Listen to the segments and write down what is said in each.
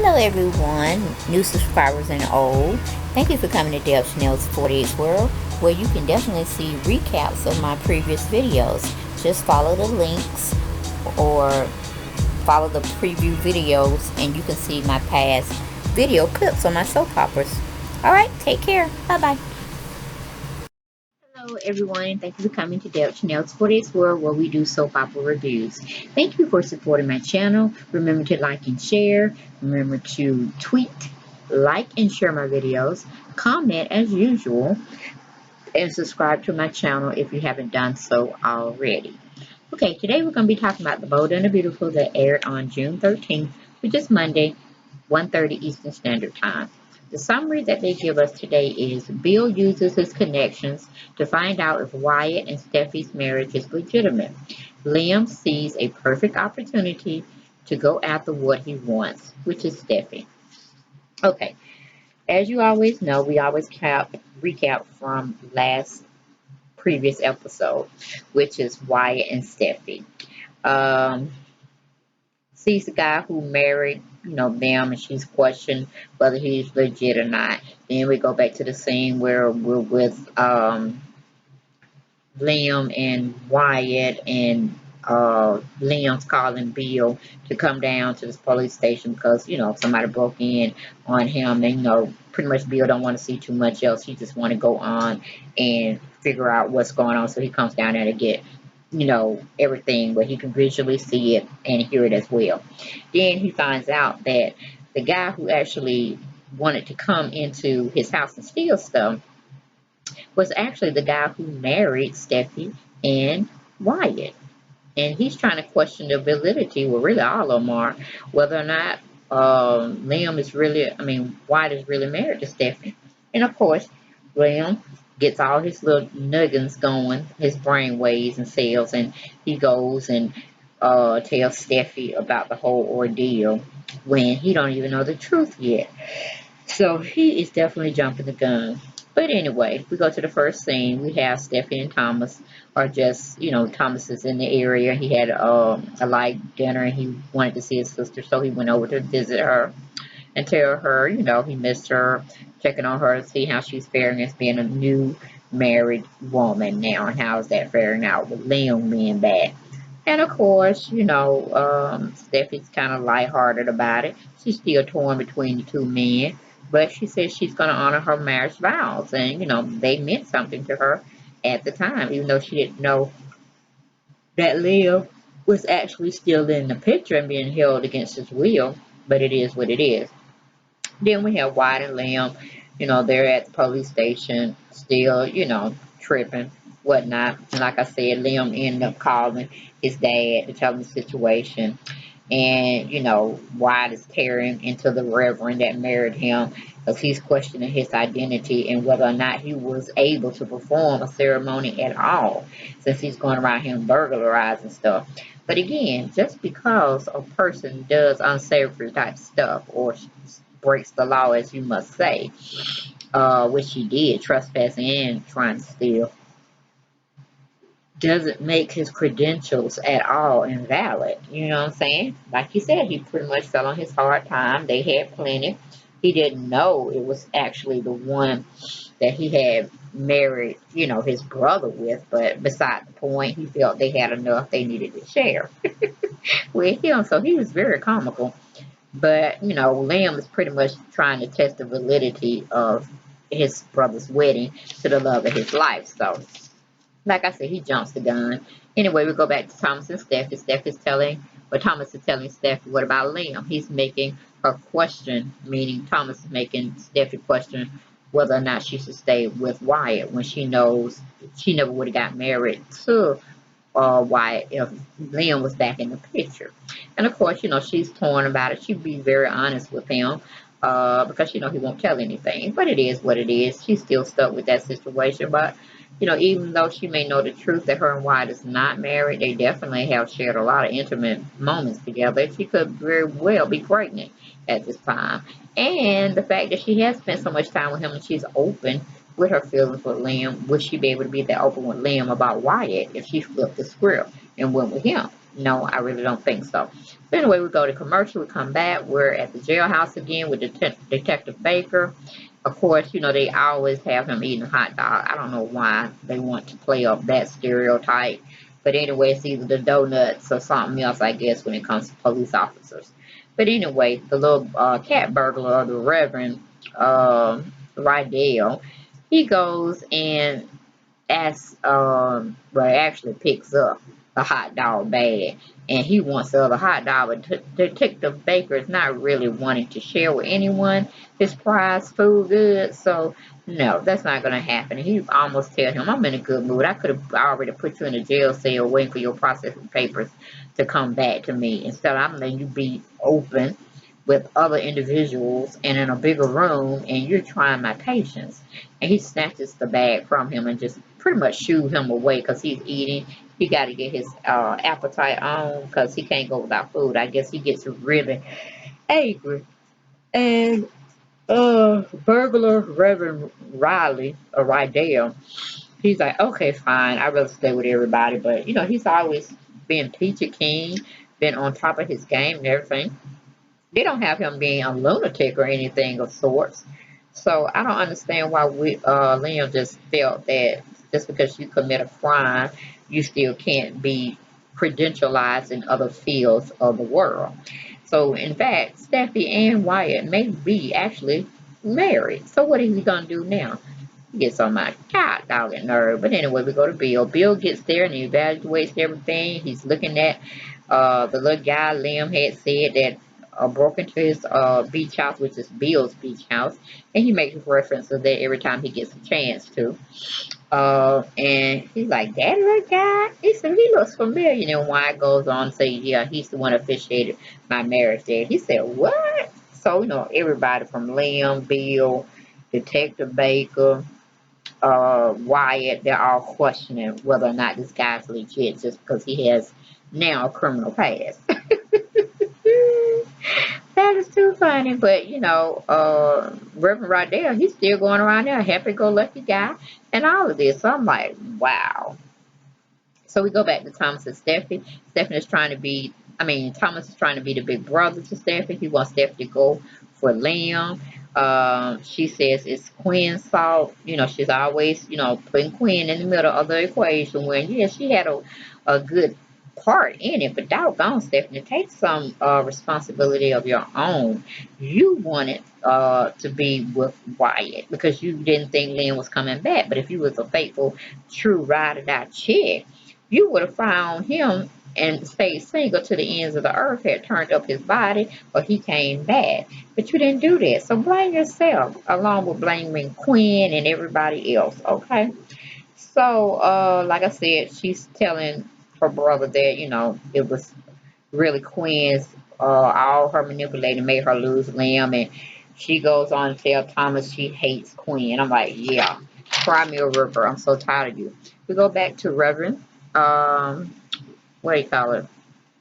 Hello everyone, new subscribers and old. Thank you for coming to J.A.T.F.B.S World, where you can definitely see recaps of my previous videos. Just follow the links or follow the preview videos and you can see my past video clips on my soap operas. Alright, take care. Bye bye. Hello everyone, thank you for coming to J.A.T.F.B.S World, where we do soap opera reviews. Thank you for supporting my channel. Remember to like and share. Remember to tweet, like and share my videos. Comment as usual. And subscribe to my channel if you haven't done so already. Okay, today we're going to be talking about The Bold and the Beautiful that aired on June 13th, which is Monday, 1:30 Eastern Standard Time. The summary that they give us today is Bill uses his connections to find out if Wyatt and Steffi's marriage is legitimate. Liam sees a perfect opportunity to go after what he wants, which is Steffi. Okay, as you always know, we always recap from previous episode, which is Wyatt and Steffi. Sees the guy who married, them, and she's questioned whether he's legit or not. Then we go back to the scene where we're with Liam and Wyatt, and Liam's calling Bill to come down to this police station because, somebody broke in on him, and, pretty much Bill don't want to see too much else. He just want to go on and figure out what's going on, so he comes down there to get everything, but he can visually see it and hear it as well. Then he finds out that the guy who actually wanted to come into his house and steal stuff was actually the guy who married Steffi and Wyatt. And he's trying to question the validity, well, really all of them are, whether or not Wyatt is really married to Steffi. And of course, Liam gets all his little nuggets going, his brain waves and cells, and he goes and tells Steffi about the whole ordeal when he don't even know the truth yet. So he is definitely jumping the gun. But anyway, we go to the first scene. We have Steffi and Thomas are just, Thomas is in the area. He had a light dinner and he wanted to see his sister, so he went over to visit her and tell her, he missed her, checking on her to see how she's faring as being a new married woman now, and how is that faring out with Liam being back. And of course, Steffi's kind of lighthearted about it. She's still torn between the two men, but she says she's going to honor her marriage vows, and they meant something to her at the time, even though she didn't know that Liam was actually still in the picture and being held against his will. But it is what it is. Then we have Wyatt and Liam, they're at the police station, still, tripping, whatnot. And like I said, Liam ended up calling his dad to tell him the situation. And, Wyatt is tearing into the reverend that married him because he's questioning his identity and whether or not he was able to perform a ceremony at all, since he's going around here burglarizing stuff. But again, just because a person does unsavory type stuff or breaks the law, as you must say, which he did, trespassing and trying to steal, doesn't make his credentials at all invalid. You know what I'm saying? Like you said, he pretty much fell on his hard time. They had plenty. He didn't know it was actually the one that he had married, his brother with, but beside the point, he felt they had enough they needed to share with him. So he was very comical. But, Liam is pretty much trying to test the validity of his brother's wedding to the love of his life. So, like I said, he jumps the gun. Anyway, we go back to Thomas and Steffi. Thomas is telling Steffi, what about Liam? He's making her question, meaning Thomas is making Steffi question whether or not she should stay with Wyatt when she knows she never would have got married to Wyatt if Liam was back in the picture. And of course, she's torn about it. She'd be very honest with him because, he won't tell anything. But it is what it is. She's still stuck with that situation. But, even though she may know the truth that her and Wyatt is not married, they definitely have shared a lot of intimate moments together. She could very well be pregnant at this time. And the fact that she has spent so much time with him and she's open with her feelings with Liam, would she be able to be that open with Liam about Wyatt if she flipped the script and went with him? No, I really don't think so. But anyway, we go to commercial, we come back, we're at the jailhouse again with Detective Baker. Of course, they always have him eating a hot dog. I don't know why they want to play up that stereotype. But anyway, it's either the donuts or something else, I guess, when it comes to police officers. But anyway, the little cat burglar, the Reverend Rydell, he goes and asks, well, actually picks up the hot dog bag, and he wants the other hot dog, but Detective Baker is not really wanting to share with anyone his prized food goods, so no, that's not going to happen. And he almost tells him, I'm in a good mood. I could have already put you in a jail cell waiting for your processing papers to come back to me. Instead, I'm letting you be open with other individuals and in a bigger room, and you're trying my patience. And he snatches the bag from him and just pretty much shoo him away because he's eating. He got to get his appetite on because he can't go without food. I guess he gets really angry. And burglar Reverend Riley, or Rydell, he's like, okay, fine, I'd rather stay with everybody. But, he's always been peachy keen, been on top of his game and everything. They don't have him being a lunatic or anything of sorts. So I don't understand why Liam just felt that just because you commit a crime, you still can't be credentialized in other fields of the world. So in fact, Steffi and Wyatt may be actually married. So what is he gonna do now? He gets on my god dogging nerve. But anyway, we go to Bill. Bill gets there and he evaluates everything. He's looking at the little guy Liam had said that broke into his beach house, which is Bill's beach house, and he makes reference to that every time he gets a chance to. And he's like, that little guy? He said, he looks familiar. And then Wyatt goes on to say, yeah, he's the one that officiated my marriage there. He said, what? So, everybody from Liam, Bill, Detective Baker, Wyatt, they're all questioning whether or not this guy's legit just because he has now a criminal past. That is too funny, but Reverend Rydell, he's still going around there, happy-go-lucky guy, and all of this. So I'm like, wow. So we go back to Thomas and Steffi. Thomas is trying to be the big brother to Steffi. He wants Steffi to go for Liam. She says it's Quinn's fault. She's always, putting Quinn in the middle of the equation when, yeah, she had a good part in it, but doggone, Stephanie, take some responsibility of your own. You wanted to be with Wyatt because you didn't think Lynn was coming back, but if you was a faithful, true ride-or-die chick, you would have found him and stayed single to the ends of the earth, had turned up his body, or he came back. But you didn't do that. So blame yourself, along with blaming Quinn and everybody else, okay? So, like I said, she's telling her brother that, it was really Quinn's, all her manipulating made her lose Liam. And she goes on to tell Thomas she hates Quinn. I'm like, yeah, cry me a river. I'm so tired of you. We go back to Reverend, what do you call it?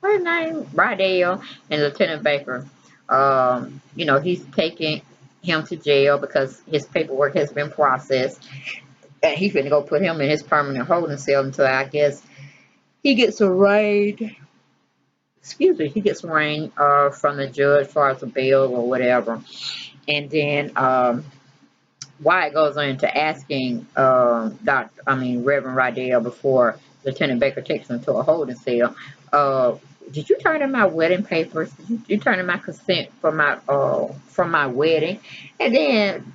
What's his name? Rydell and Lieutenant Baker. He's taking him to jail because his paperwork has been processed. And he's going to go put him in his permanent holding cell until I guess he gets a raid. Excuse me, he gets rain from the judge as far as a bail or whatever. And then Wyatt goes into asking Reverend Rydell before Lieutenant Baker takes him to a holding cell. Did you turn in my wedding papers? Did you turn in my consent for my wedding? And then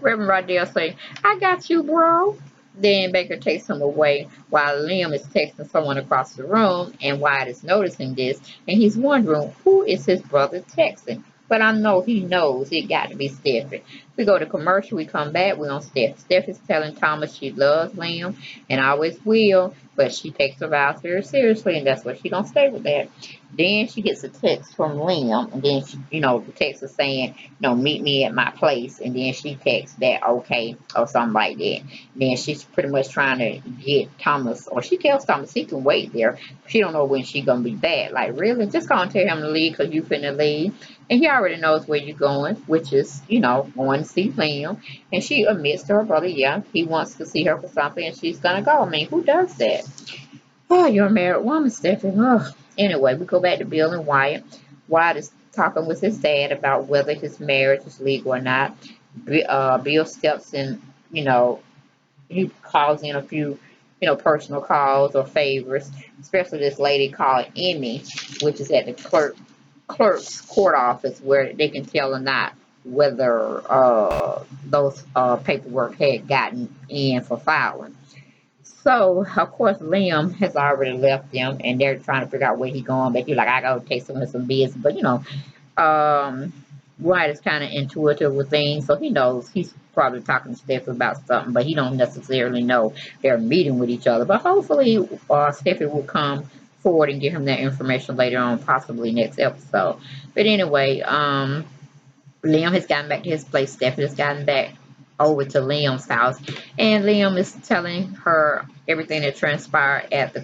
Reverend Rydell say, I got you, bro. Then Baker takes him away while Liam is texting someone across the room, and Wyatt is noticing this, and he's wondering who is his brother texting. But I know he knows it got to be Steffi. We go to commercial, we come back, we on Steph. Steph is telling Thomas she loves Liam and always will, but she takes her vows very seriously, and that's why she don't stay with that. Then she gets a text from Liam, and then the text is saying, meet me at my place, and then she texts that okay or something like that. Then she's pretty much trying to get Thomas, or she tells Thomas he can wait there. She don't know when she gonna be back. Like, really? Just gonna tell him to leave because you finna leave. And he already knows where you're going, which is, going to see Liam. And she admits to her brother, yeah, he wants to see her for something and she's gonna go. I mean, who does that? Oh, you're a married woman, Stephanie. Oh. Anyway, we go back to Bill and Wyatt. Wyatt is talking with his dad about whether his marriage is legal or not. Bill steps in, you know, he calls in a few, personal calls or favors, especially this lady called Emmy, which is at the clerk's court office where they can tell or not whether those paperwork had gotten in for filing. So, of course, Liam has already left them, and they're trying to figure out where he's going. But he's like, I gotta take some business. But um, Wyatt is kind of intuitive with things, so he knows he's probably talking to Steffi about something, but he don't necessarily know they're meeting with each other. But hopefully, Steffi will come forward and give him that information later on, possibly next episode. But anyway, Liam has gotten back to his place. Stephanie has gotten back over to Liam's house, and Liam is telling her everything that transpired at the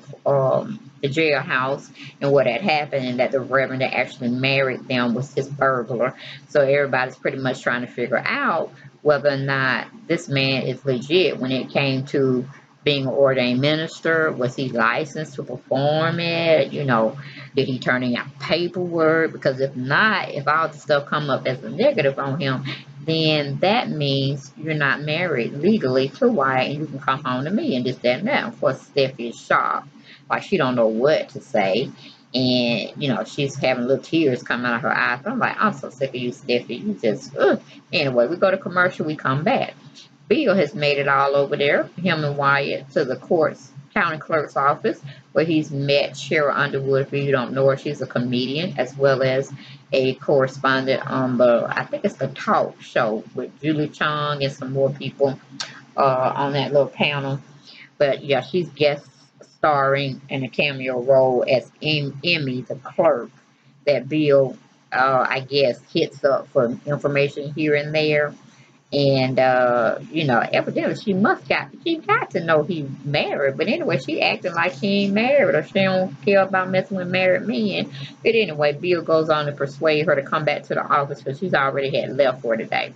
jailhouse and what had happened, and that the reverend that actually married them was his burglar. So everybody's pretty much trying to figure out whether or not this man is legit when it came to being an ordained minister. Was he licensed to perform it? Did he turning out paperwork? Because if not, if all the stuff come up as a negative on him, then that means you're not married legally to Wyatt, and you can come home to me and this, that, and that. Of course, Steffi is shocked. Like, she don't know what to say. And, she's having little tears coming out of her eyes. I'm like, I'm so sick of you, Steffi. You just, ugh. Anyway, we go to commercial, we come back. Bill has made it all over there, him and Wyatt, to the county clerk's office, where he's met Cheryl Underwood. If you don't know her, she's a comedian as well as a correspondent on I think it's the talk show with Julie Chong and some more people on that little panel. But yeah, she's guest starring in a cameo role as Emmy, the clerk that Bill, I guess, hits up for information here and there. And evidently she got to know he married. But anyway, she acting like he ain't married, or she don't care about messing with married men. But anyway, Bill goes on to persuade her to come back to the office, because she's already had left for today,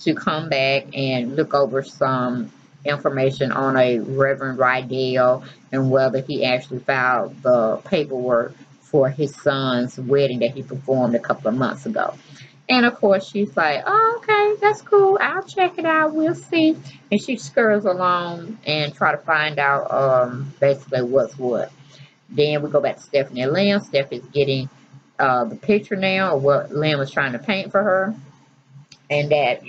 to come back and look over some information on a Reverend Rydell, and whether he actually filed the paperwork for his son's wedding that he performed a couple of months ago. And of course, she's like, oh, okay, that's cool. I'll check it out. We'll see. And she scurries along and try to find out basically what's what. Then we go back to Stephanie and Liam. Stephanie's getting the picture now of what Liam was trying to paint for her. And that,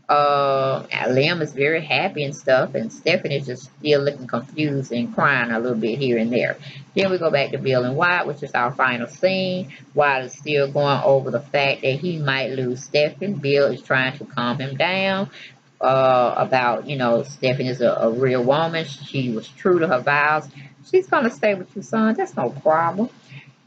Liam is very happy and stuff, and Stephanie is just still looking confused and crying a little bit here and there. Then we go back to Bill and Wyatt, which is our final scene. Wyatt is still going over the fact that he might lose Stephanie. Bill is trying to calm him down about, Stephanie is a real woman. She was true to her vows. She's going to stay with you, son. That's no problem.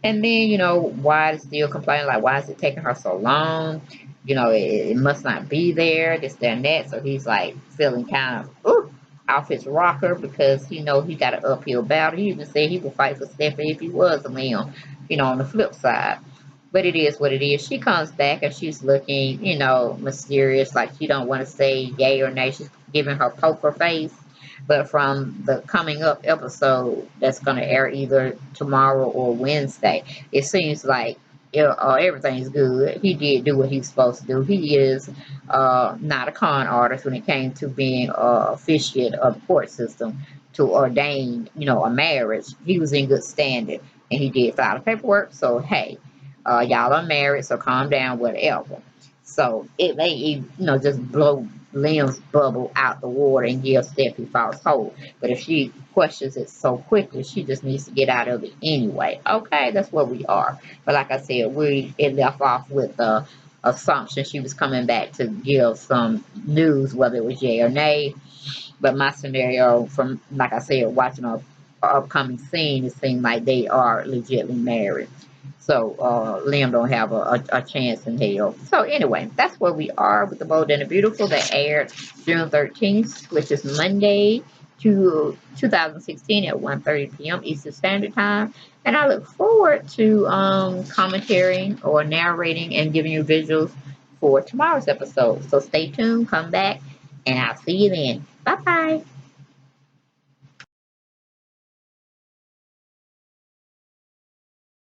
And then, Wyatt is still complaining, like, why is it taking her so long? It must not be there, this, that, and that. So he's like feeling kind of off his rocker, because he knows he got an uphill battle. He even said he would fight for Stephanie if he was a male, on the flip side. But it is what it is. She comes back and she's looking, mysterious, like she don't want to say yay or nay. She's giving her poker face. But from the coming up episode that's going to air either tomorrow or Wednesday, it seems like everything's good. He did do what he was supposed to do. He is not a con artist when it came to being officiate of the court system to ordain, a marriage. He was in good standing, and he did file the paperwork. So hey, y'all are married, so calm down, whatever. So it may, just blow Liam's bubble out the water and give Steffi false hope. But if she questions it so quickly, she just needs to get out of it anyway. Okay, that's where we are. But like I said, it left off with the assumption she was coming back to give some news, whether it was yay or nay. But my scenario, from like I said, watching a upcoming scene, it seemed like they are legitimately married. So Liam don't have a chance in hell. So anyway, that's where we are with The Bold and the Beautiful, that aired June 13th, which is Monday, to 2016 at 1:30 p.m. Eastern Standard Time. And I look forward to commentating or narrating and giving you visuals for tomorrow's episode. So stay tuned, come back, and I'll see you then. Bye bye.